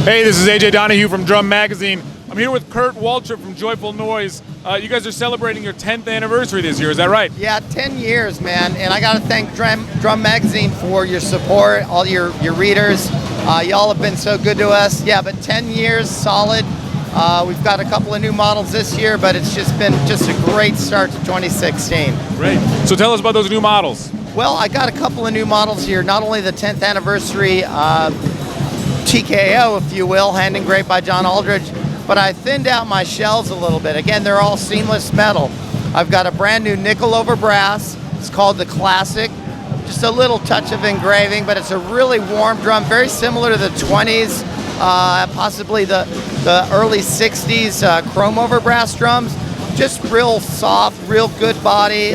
Hey, this is AJ Donahue from Drum Magazine. I'm here with Kurt Waltrip from Joyful Noise. You guys are celebrating your 10th anniversary this year, is that right? Yeah, 10 years, man. And I got to thank Drum Magazine for your support, all your readers. Y'all have been so good to us. Yeah, but 10 years solid. We've got a couple of new models this year, but it's just been a great start to 2016. Great. So tell us about those new models. Well, I got a couple of new models here. Not only the 10th anniversary TKO, if you will, hand engraved by John Aldridge, but I thinned out my shells a little bit. Again, they're all seamless metal. I've got a brand new nickel over brass. It's called the Classic. Just a little touch of engraving, but it's a really warm drum, very similar to the 20s, possibly the early 60s chrome over brass drums. Just real soft, real good body.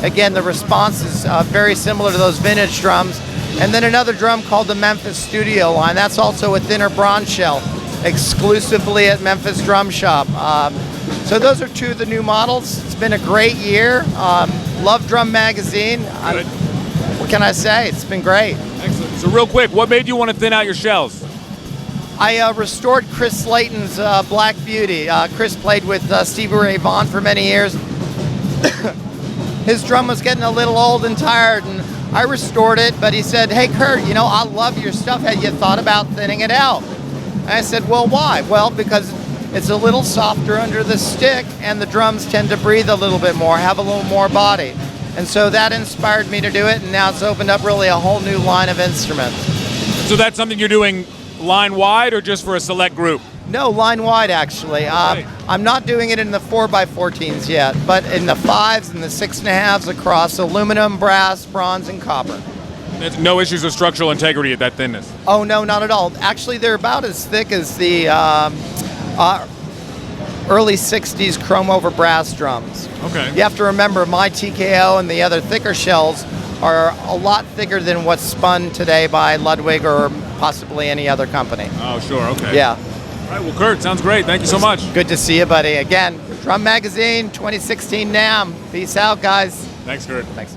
Again, the response is very similar to those vintage drums. And then another drum called the Memphis Studio line. That's also a thinner bronze shell, exclusively at Memphis Drum Shop. So those are two of the new models. It's been a great year. Love Drum Magazine. What can I say? It's been great. Excellent. So real quick, what made you want to thin out your shells? I restored Chris Slayton's Black Beauty. Chris played with Stevie Ray Vaughan for many years. His drum was getting a little old and tired, and I restored it, but he said, "Hey Kurt, you know, I love your stuff. Have you thought about thinning it out?" And I said, "Well, why?" "Well, because it's a little softer under the stick, and the drums tend to breathe a little bit more, have a little more body." And so that inspired me to do it, and now it's opened up really a whole new line of instruments. So that's something you're doing line-wide or just for a select group? No, line-wide, actually. I'm not doing it in the 4x14s yet, but in the 5s and the 6.5s across aluminum, brass, bronze, and copper. There's no issues with structural integrity at that thinness? Oh, no, not at all. Actually, they're about as thick as the early 60s chrome over brass drums. Okay. You have to remember, my TKO and the other thicker shells are a lot thicker than what's spun today by Ludwig or possibly any other company. Oh, sure, okay. Yeah. All right, well, Kurt, sounds great. Thank you so much. Good to see you, buddy. Again, Drum Magazine, 2016 NAMM. Peace out, guys. Thanks, Kurt. Thanks.